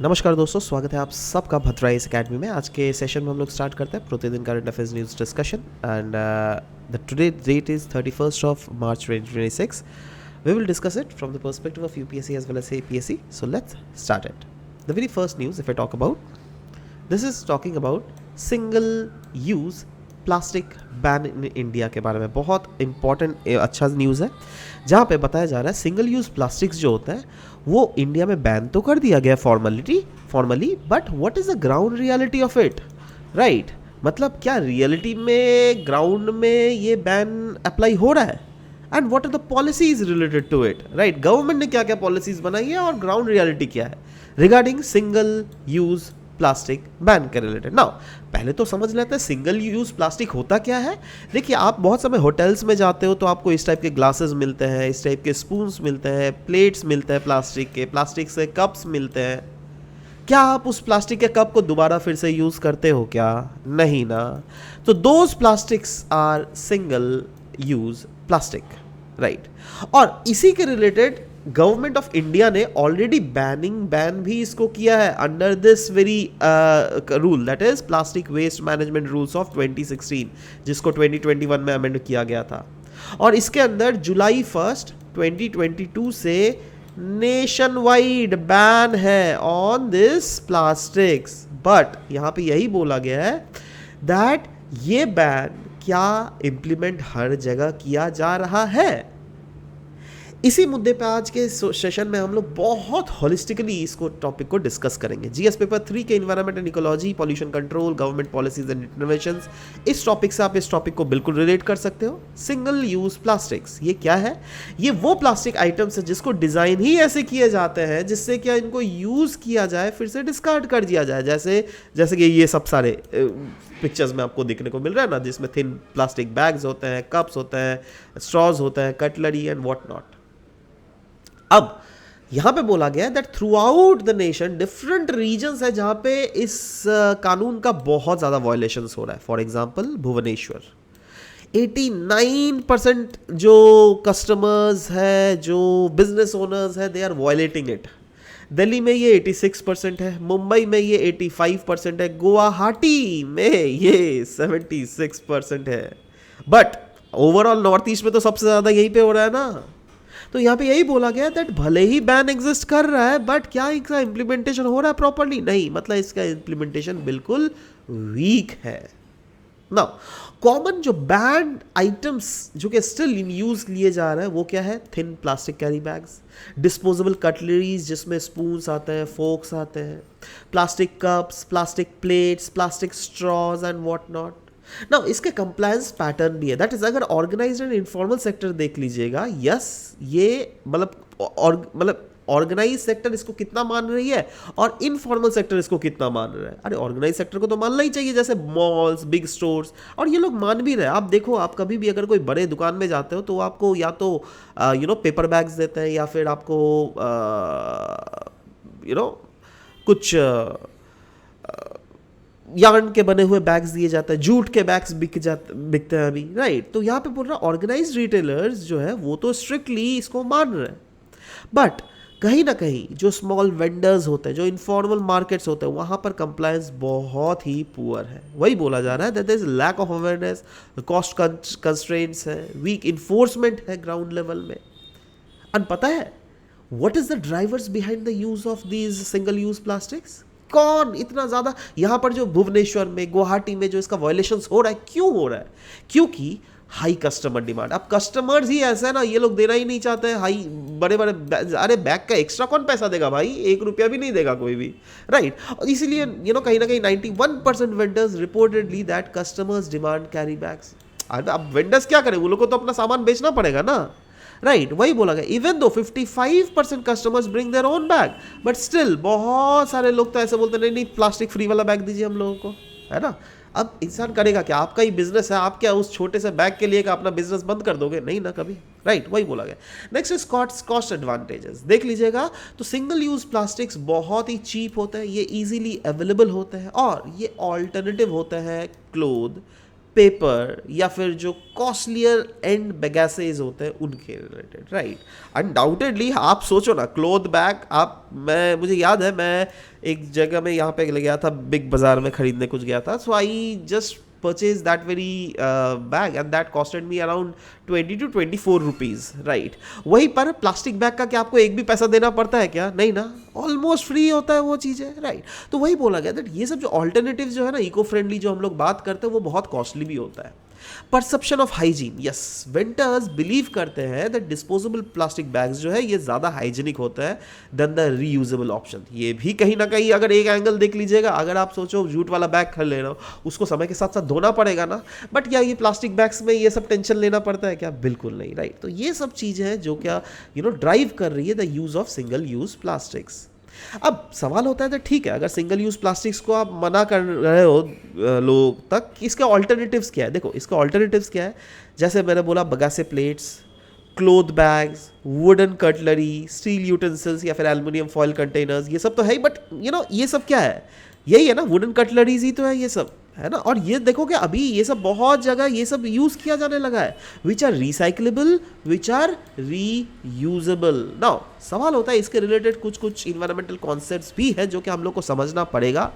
नमस्कार दोस्तों, स्वागत है आप सबका भद्रा इस अकेडमी में। आज के सेशन में हम लोग स्टार्ट करते हैं प्रतिदिन current affairs news discussion and the today date is 31st of March 2026. We will discuss it from the perspective of UPSC as well as APSC. So let's start it. The very first news, if I talk about, this is talking about single use plastic ban in India के बारे में। बहुत important अच्छा news है, जहाँ पे बताया जा रहा है सिंगल यूज़ प्लास्टिक्स जो होता है वो इंडिया में बैन तो कर दिया गया formally, but what is the ground reality of it, right? मतलब क्या रियलिटी में ग्राउंड में ये बैन अप्लाई हो रहा है, and what are the policies related to it, right? Government ने क्या क्या पॉलिसीज बनाई है और ग्राउंड रियलिटी क्या है regarding single use plastic ban के रिलेटेड। नाउ पहले तो समझ लेते हैं सिंगल यूज़ प्लास्टिक होता क्या है। देखिए, आप बहुत समय होटल्स में जाते हो तो आपको इस टाइप के ग्लासेस मिलते हैं, इस टाइप के स्पून्स मिलते हैं, प्लेट्स मिलते हैं प्लास्टिक से कप्स मिलते हैं। क्या आप उस प्लास्टिक के कप को दोबारा फिर से यूज़ करते हो क्या? नहीं ना। तो those plastics are single use plastic, right? और इसी के रिलेटेड गवर्नमेंट ऑफ इंडिया ने ऑलरेडी बैन भी इसको किया है under this very rule, that is plastic waste management rules of 2016, जिसको 2021 में अमेंड किया गया था। और इसके अंदर जुलाई 1 2022 से नेशन वाइड बैन है ऑन दिस प्लास्टिक्स। बट यहां पे यही बोला गया है दैट ये बैन क्या इम्प्लीमेंट हर जगह किया जा रहा है। इसी मुद्दे पे आज के सेशन में हम लोग बहुत होलिस्टिकली इसको टॉपिक को डिस्कस करेंगे। जीएस पेपर 3 के environment and ecology, pollution control, government policies and interventions, इस टॉपिक से आप इस टॉपिक को बिल्कुल रिलेट कर सकते हो। सिंगल यूज प्लास्टिक्स ये क्या है? ये वो प्लास्टिक आइटम्स है जिसको डिजाइन ही ऐसे किए जाते हैं जिससे क्या इनको यूज किया जाए फिर से डिस्कार्ड कर दिया जाए। जैसे कि ये सब सारे पिक्चर्स में आपको देखने को मिल रहा है ना, जिसमें थिन प्लास्टिक बैग्स होते हैं, कप्स होते हैं, स्ट्रॉज होते हैं, कटलरी एंड व्हाट नॉट। अब यहां पे बोला गया है that throughout the nation different regions है जहां पे इस कानून का बहुत ज्यादा वायलेशंस हो रहा है। फॉर एग्जांपल भुवनेश्वर 89% जो कस्टमर्स है, जो बिजनेस ओनर्स है, they are violating it. Delhi में ये 86% है, मुंबई में ये 85% है, गुवाहाटी में ये 76% है। बट ओवरऑल नॉर्थ ईस्ट में तो सबसे ज्यादा यहीं पे हो रहा है ना। तो यहाँ पे यही बोला गया दैट भले ही बैन एग्जिस्ट कर रहा है बट क्या इसका इंप्लीमेंटेशन हो रहा है प्रॉपर्ली? नहीं, मतलब इसका इंप्लीमेंटेशन बिल्कुल वीक है। नाउ कॉमन जो बैंड आइटम्स जो कि स्टिल इन यूज लिए जा रहे हैं वो क्या है? Thin plastic carry bags, disposable cutleries जिसमें स्पून्स आते हैं, फोक्स आते हैं, plastic cups, plastic plates, plastic straws and what not. ना इसके कंप्लायंस पैटर्न भी है, दैट इज अगर ऑर्गेनाइज्ड एंड इनफॉर्मल सेक्टर देख लीजिएगा, यस ये मतलब ऑर्गेनाइज सेक्टर इसको कितना मान रही है और इनफॉर्मल सेक्टर इसको कितना मान रहा है। अरे ऑर्गेनाइज सेक्टर को तो मानना ही चाहिए, जैसे मॉल्स, बिग स्टोर्स, और ये लोग मान भी रहे हैं। आप देखो, आप कभी भी अगर कोई बड़े दुकान में जाते हो तो आपको या तो पेपर बैग्स देते हैं या फिर आपको कुछ यार्न के बने हुए बैग्स दिए जाते हैं, जूट के बैग्स बिकते हैं अभी, राइट? तो यहाँ पे बोल रहा ऑर्गेनाइज्ड रिटेलर्स जो है वो तो स्ट्रिक्टली इसको मान रहे हैं, बट कहीं ना कहीं जो स्मॉल वेंडर्स होते हैं, जो इनफॉर्मल मार्केट्स होते हैं, वहाँ पर कंप्लायंस बहुत ही पुअर है। वही बोला जा रहा है that there is lack of awareness, cost constraints है, वीक इन्फोर्समेंट है ग्राउंड लेवल में। और पता है what is the drivers behind the use of these single use plastics? कौन इतना ज्यादा यहां पर जो भुवनेश्वर में, गुवाहाटी में जो इसका वायलेशंस हो रहा है, क्यों हो रहा है? क्योंकि हाई कस्टमर डिमांड। अब कस्टमर्स ही ऐसा है ना, ये लोग देना ही नहीं चाहते हैं हाई बड़े बड़े अरे बैग का एक्स्ट्रा कौन पैसा देगा भाई? 1 रुपया भी नहीं देगा कोई भी, राइट? और इसीलिए कहीं ना कहीं 91% vendors reportedly that customers demand carry bags. अब वेंडर्स क्या करें, वो लोग को तो अपना सामान बेचना पड़ेगा ना, राइट? वही बोला गया। Even though 55% customers bring their own bag, but still बहुत सारे लोग तो ऐसे बोलते नहीं प्लास्टिक फ्री वाला बैग दीजिए हम लोगों को, है ना? अब इंसान करेगा क्या? आपका ही बिजनेस है, आप क्या उस छोटे से बैग के लिए अपना बिजनेस बंद कर दोगे? नहीं ना कभी, राइट? वही बोला गया। Next is cost advantages. देख लीजिएगा तो सिंगल यूज प्लास्टिक्स बहुत ही चीप होते हैं, ये इजीली अवेलेबल होते हैं और ये ऑल्टरनेटिव होते हैं क्लोथ, पेपर या फिर जो कॉस्टलियर एंड बेगासेज होते हैं उनके रिलेटेड, राइट। अनडाउटेडली आप सोचो ना, क्लोथ बैग, मुझे याद है मैं एक जगह में यहाँ पे ले गया था, बिग बाजार में खरीदने कुछ गया था, so I just purchase that very bag and that costed me around 20 to 24 rupees, right। वहीं पर प्लास्टिक बैग का क्या आपको एक भी पैसा देना पड़ता है क्या? नहीं ना, ऑलमोस्ट फ्री होता है वो चीज़ें, राइट। तो वही बोला गया दैट ये सब जो ऑल्टरनेटिव जो है ना, इको फ्रेंडली जो हम लोग बात करते हैं, वो बहुत कॉस्टली भी होता है। Perception of hygiene, yes, vendors believe करते हैं दैट डिस्पोजेबल प्लास्टिक बैग्स जो है ये ज़्यादा हाइजीनिक होता है देन द रीयूजेबल ऑप्शन। ये भी कहीं ना कहीं अगर एक एंगल देख लीजिएगा, अगर आप सोचो जूट वाला बैग खरीद ले रहे हो, उसको समय के साथ साथ धोना पड़ेगा ना, बट क्या ये प्लास्टिक बैग्स में ये सब टेंशन लेना पड़ता है क्या? बिल्कुल नहीं, राइट। तो ये सब चीज़ें हैं जो क्या ड्राइव कर रही है the use of single use plastics. अब सवाल होता है तो ठीक है, अगर सिंगल यूज़ प्लास्टिक्स को आप मना कर रहे हो लोग तक, इसके ऑल्टरनेटिव्स क्या है? देखो इसके ऑल्टरनेटिव्स क्या है, जैसे मैंने बोला bagasse plates, cloth bags, wooden cutlery, steel utensils या फिर एल्युमिनियम फॉयल कंटेनर्स, ये सब तो है ही, बट ये सब क्या है? यही है ना, वुडन कटलरीज ही तो है ये सब, है ना। और ये देखोगे अभी ये सब बहुत जगह ये सब यूज़ किया जाने लगा है, which are recyclable, which are reusable. Now सवाल होता है इसके रिलेटेड कुछ कुछ इन्वायरमेंटल कॉन्सेप्ट्स भी है जो कि हम लोग को समझना पड़ेगा,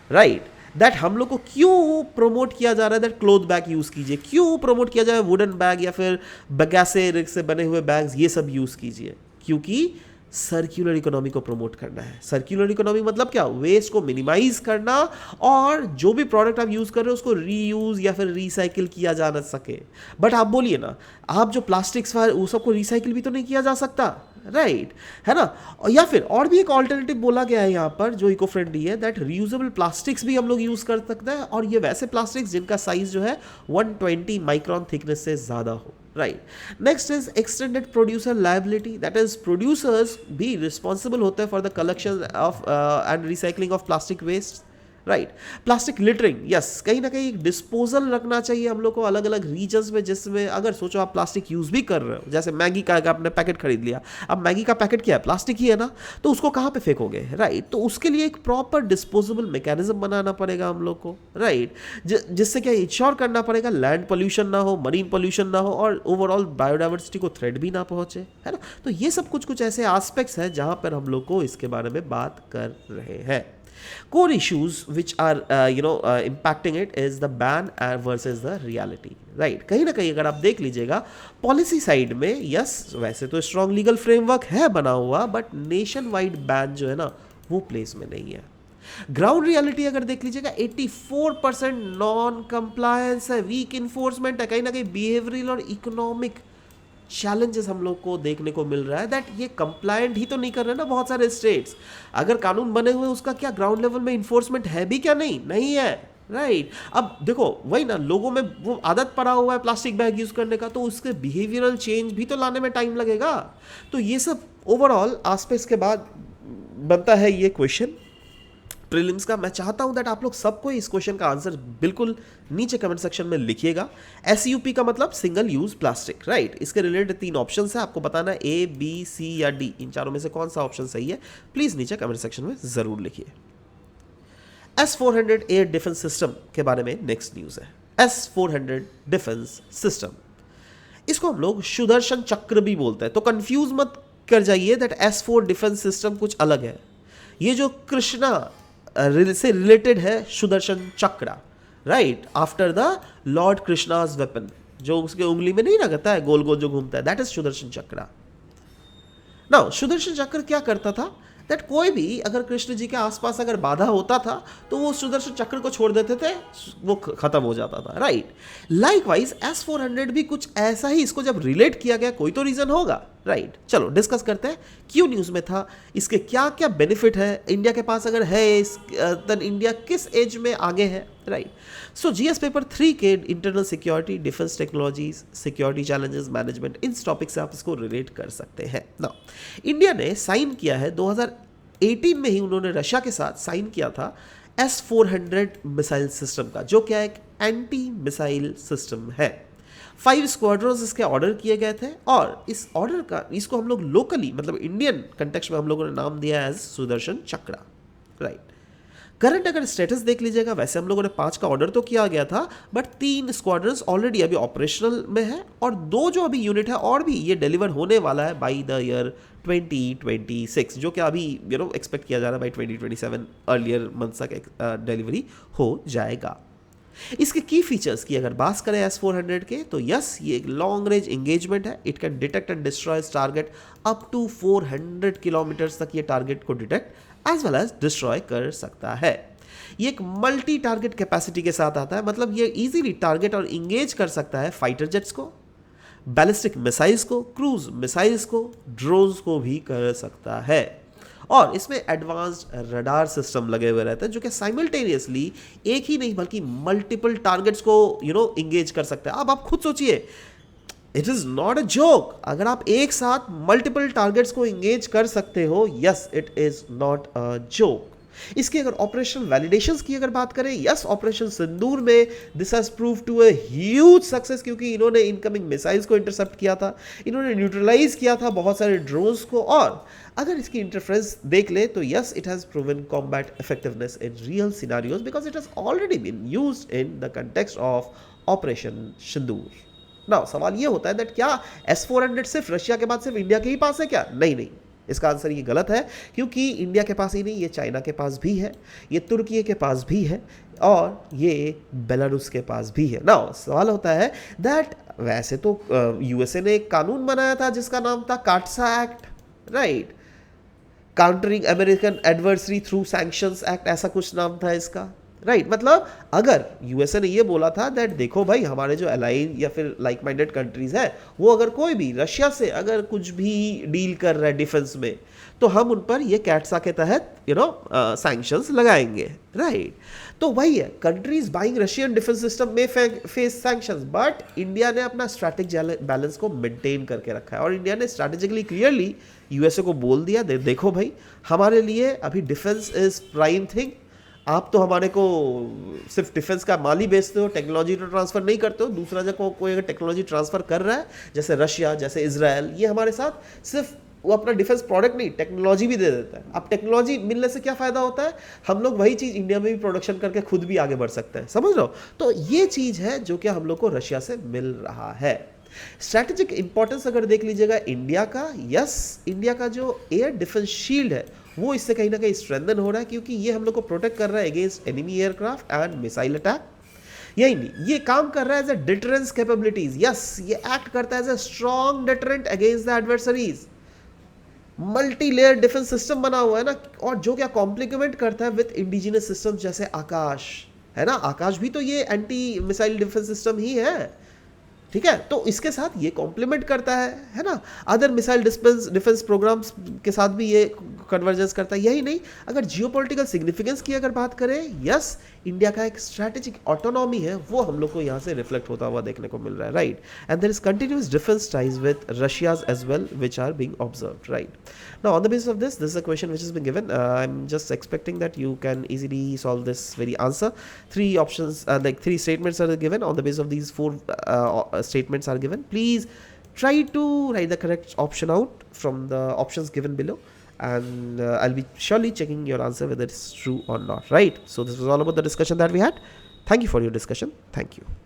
राइट। दैट हम लोग को क्यों प्रमोट किया जा रहा है दैट क्लोथ बैग यूज़ कीजिए, क्यों प्रमोट किया जाए वुडन बैग या फिर बगासे से बने हुए बैग्स ये सब यूज़ कीजिए? क्योंकि सर्कुलर इकोनॉमी को प्रमोट करना है। सर्कुलर इकोनॉमी मतलब क्या? वेस्ट को मिनिमाइज करना और जो भी प्रोडक्ट आप यूज़ कर रहे हो उसको रीयूज़ या फिर रिसाइकिल किया जा ना सके। बट आप बोलिए ना, आप जो प्लास्टिक्स वो सबको रिसाइकिल भी तो नहीं किया जा सकता, राइट, है ना। या फिर और भी एक ऑल्टरनेटिव बोला गया है यहाँ पर जो इको फ्रेंडली है, दैट रीयूजेबल प्लास्टिक्स भी हम लोग यूज़ कर सकते हैं, और ये वैसे प्लास्टिक्स जिनका साइज जो है 120 माइक्रॉन थिकनेस से ज़्यादा हो, right. Next is extended producer liability, that is producers भी रिस्पॉन्सिबल होते हैं for the collection of and recycling of plastic waste, right. Plastic littering, yes, कहीं ना कहीं डिस्पोजल रखना चाहिए हम लोग को अलग अलग रीजन्स में, जिसमें अगर सोचो आप प्लास्टिक यूज़ भी कर रहे हो, जैसे मैगी का आपने पैकेट खरीद लिया, अब मैगी का पैकेट क्या है? प्लास्टिक ही है ना, तो उसको कहाँ पे फेंकोगे, राइट। तो उसके लिए एक प्रॉपर डिस्पोजेबल मैकेनिज्म बनाना पड़ेगा हम लोग को, राइट, जिससे क्या इंश्योर करना पड़ेगा लैंड पोल्यूशन ना हो, मरीन पोल्यूशन ना हो, और ओवरऑल बायोडाइवर्सिटी को थ्रेट भी ना पहुँचे, है ना। तो ये सब कुछ कुछ ऐसे आस्पेक्ट्स हैं जहाँ पर हम लोग को इसके बारे में बात कर रहे हैं। Core issues which are impacting it is the ban versus the reality, right। कहीं ना कहीं अगर आप देख लीजिएगा पॉलिसी साइड में, यस, वैसे तो स्ट्रॉन्ग लीगल फ्रेमवर्क है बना हुआ, बट नेशन वाइड बैन जो है ना वो प्लेस में नहीं है। ग्राउंड रियलिटी अगर देख लीजिएगा 84% नॉन कंप्लायंस है, वीक इन्फोर्समेंट है, कहीं ना कहीं बिहेवियरल और इकोनॉमिक चैलेंजेस हम लोग को देखने को मिल रहा है, दैट ये कंप्लायंट ही तो नहीं कर रहे ना बहुत सारे स्टेट्स। अगर कानून बने हुए उसका क्या ग्राउंड लेवल में इन्फोर्समेंट है भी क्या? नहीं है, राइट। अब देखो वही ना, लोगों में वो आदत पड़ा हुआ है प्लास्टिक बैग यूज करने का, तो उसके बिहेवियरल चेंज भी तो लाने में टाइम लगेगा। तो ये सब ओवरऑल एस्पेक्ट्स के बाद बनता है ये क्वेश्चन प्रीलिम्स का। मैं चाहता हूं दैट आप लोग सबको इस क्वेश्चन का आंसर बिल्कुल नीचे कमेंट सेक्शन में लिखिएगा। SUP का मतलब सिंगल यूज प्लास्टिक, राइट। इसके रिलेटेड 3 ऑप्शन है, आपको बताना है A, B, C या D, इन चारों में से कौन सा ऑप्शन सही है, प्लीज नीचे कमेंट सेक्शन में जरूर लिखिए। S-400 एयर डिफेंस सिस्टम के बारे में नेक्स्ट न्यूज है। S-400 डिफेंस सिस्टम, इसको हम लोग सुदर्शन चक्र भी बोलते हैं, तो कंफ्यूज मत कर जाइए दैट S-4 डिफेंस सिस्टम कुछ अलग है। ये जो कृष्णा से रिलेटेड है सुदर्शन चक्र, right, after the Lord Krishna's weapon, जो उसके उंगली में नहीं लगता है गोल गोल जो घूमता है, दैट इज सुदर्शन चक्र। नाउ सुदर्शन चक्र क्या करता था, दैट कोई भी अगर कृष्ण जी के आसपास अगर बाधा होता था तो वो सुदर्शन चक्र को छोड़ देते थे, वो खत्म हो जाता था, राइट। लाइकवाइज S-400 भी कुछ ऐसा ही, इसको जब रिलेट किया गया कोई तो रीजन होगा, राइट। चलो डिस्कस करते हैं क्यों न्यूज में था, इसके क्या क्या बेनिफिट है, इंडिया के पास अगर है तब इंडिया किस एज में आगे है, राइट। सो GS पेपर 3 के internal security, defence technologies, security challenges management, इन टॉपिक से आप इसको रिलेट कर सकते हैं। नाउ इंडिया ने साइन किया है 2018 में ही, उन्होंने रशिया के साथ साइन किया था S-400 मिसाइल सिस्टम का, जो क्या एक एंटी मिसाइल सिस्टम है। 5 स्क्वाड्रन्स इसके ऑर्डर किए गए थे, और इस ऑर्डर का इसको हम लोग लोकली मतलब इंडियन कंटेक्स्ट में हम लोगों ने नाम दिया एज सुदर्शन चक्र, राइट। करंट अगर स्टेटस देख लीजिएगा, वैसे हम लोगों ने 5 का ऑर्डर तो किया गया था, बट 3 स्क्वाड्रंस ऑलरेडी अभी ऑपरेशनल में है और 2 जो अभी यूनिट है और भी ये डिलीवर होने वाला है बाय द ईयर 2026, जो कि अभी एक्सपेक्ट किया जा रहा है बाय 2027 अर्लियर मंथ तक डिलीवरी हो जाएगा। इसके की फीचर्स की अगर बात करें S-400 के, तो यस, ये एक लॉन्ग रेंज एंगेजमेंट है। It can detect and destroy target up to 400 kilometres तक ये टारगेट को detect as well as destroy कर सकता है। ये एक मल्टी टारगेट कैपेसिटी के साथ आता है, मतलब ये इजीली टारगेट और इंगेज कर सकता है फाइटर जेट्स को, बैलिस्टिक मिसाइल्स को, क्रूज मिसाइल्स को, ड्रोन्स को भी कर सकता है। और इसमें एडवांस्ड रडार सिस्टम लगे हुए रहते हैं जो कि साइमल्टेनियसली एक ही नहीं बल्कि मल्टीपल टारगेट्स को इंगेज कर सकते हैं। अब आप खुद सोचिए, it is not a joke. अगर आप एक साथ मल्टीपल टारगेट्स को इंगेज कर सकते हो, yes, it is not a joke. इसकी अगर ऑपरेशन वैलिडेशंस की अगर बात करें, यस, ऑपरेशन सिंदूर में this has prove to a huge success, क्योंकि इन्होंने इनकमिंग मिसाइल्स को इंटरसेप्ट किया था, इन्होंने न्यूट्रलाइज किया था बहुत सारे ड्रोन्स को, और अगर इसकी इंटरफेरेंस देख ले तो yes, it has proven combat effectiveness in real scenarios because it has already been used in the context of operation Sindoor. Now सवाल ये होता है दैट क्या S-400 सिर्फ रशिया के बाद सिर्फ इंडिया के ही पास है क्या? नहीं नहीं, इसका आंसर ये गलत है, क्योंकि इंडिया के पास ही नहीं, ये चाइना के पास भी है, ये तुर्की के पास भी है और ये बेलारूस के पास भी है। नाउ सवाल होता है दैट वैसे तो यूएसए ने एक कानून बनाया था जिसका नाम था काटसा act, right, countering American adversary through sanctions act, ऐसा कुछ नाम था इसका, राइट। मतलब अगर यूएसए ने ये बोला था दैट देखो भाई, हमारे जो अलाइन या फिर लाइक माइंडेड कंट्रीज है, वो अगर कोई भी रशिया से अगर कुछ भी डील कर रहा है डिफेंस में, तो हम उन पर ये कैट्सा के तहत सैंक्शंस लगाएंगे, राइट। तो वही है, countries buying Russian defence system में फेस सैंक्शंस, बट इंडिया ने अपना स्ट्रैटेजिक बैलेंस को मेंटेन करके रखा है और इंडिया ने स्ट्रैटेजिकली क्लियरली यूएसए को बोल दिया देखो भाई, हमारे लिए अभी डिफेंस इज प्राइम थिंग। आप तो हमारे को सिर्फ डिफेंस का माल ही बेचते हो, टेक्नोलॉजी तो ट्रांसफर नहीं करते हो। दूसरा जगह कोई अगर टेक्नोलॉजी ट्रांसफर कर रहा है, जैसे रशिया, जैसे इजराइल, ये हमारे साथ सिर्फ वो अपना डिफेंस प्रोडक्ट नहीं, टेक्नोलॉजी भी दे देता है। अब टेक्नोलॉजी मिलने से क्या फायदा होता है, हम लोग वही चीज़ इंडिया में भी प्रोडक्शन करके खुद भी आगे बढ़ सकते हैं, समझ लो। तो ये चीज़ है जो कि हम लोग को रशिया से मिल रहा है। स्ट्रैटेजिक इंपॉर्टेंस अगर देख लीजिएगा इंडिया का, यस, इंडिया का जो एयर डिफेंस शील्ड है वो इससे कहीं ना कहीं स्ट्रेंथन हो रहा है, क्योंकि ये हम लोग को प्रोटेक्ट कर रहा है against enemy aircraft and missile attack. यही नहीं, ये काम कर रहा है as a deterrence capabilities, yes, ये एक्ट करता है as a strong deterrent against the adversaries. Multi layer defence system बना हुआ है ना, और जो क्या कॉम्प्लीमेंट करता है विद इंडिजिनस सिस्टम जैसे आकाश, है ना, आकाश भी तो ये एंटी मिसाइल डिफेंस सिस्टम ही है, ठीक है। तो इसके साथ ये कॉम्प्लीमेंट करता है ना, अदर मिसाइल डिफेंस प्रोग्राम्स के साथ भी ये कन्वर्जेंस करता है। यही नहीं, अगर जियोपॉलिटिकल सिग्निफिकेंस की अगर बात करें, यस, इंडिया का एक स्ट्रैटेजिक ऑटोनॉमी है, वो हम लोग को यहाँ से रिफ्लेक्ट होता हुआ देखने को मिल रहा है, right. And there is continuous defence ties with Russia's as well which are being observed, right. Now on the basis of this is a question which has been given. I'm just expecting that you can easily solve this very answer. Three options, like three statements are given. On the basis of these four statements are given, please try to write the correct option out from the options given below, and I'll be surely checking your answer whether it's true or not, right. So this was all about the discussion that we had. Thank you for your discussion. Thank you.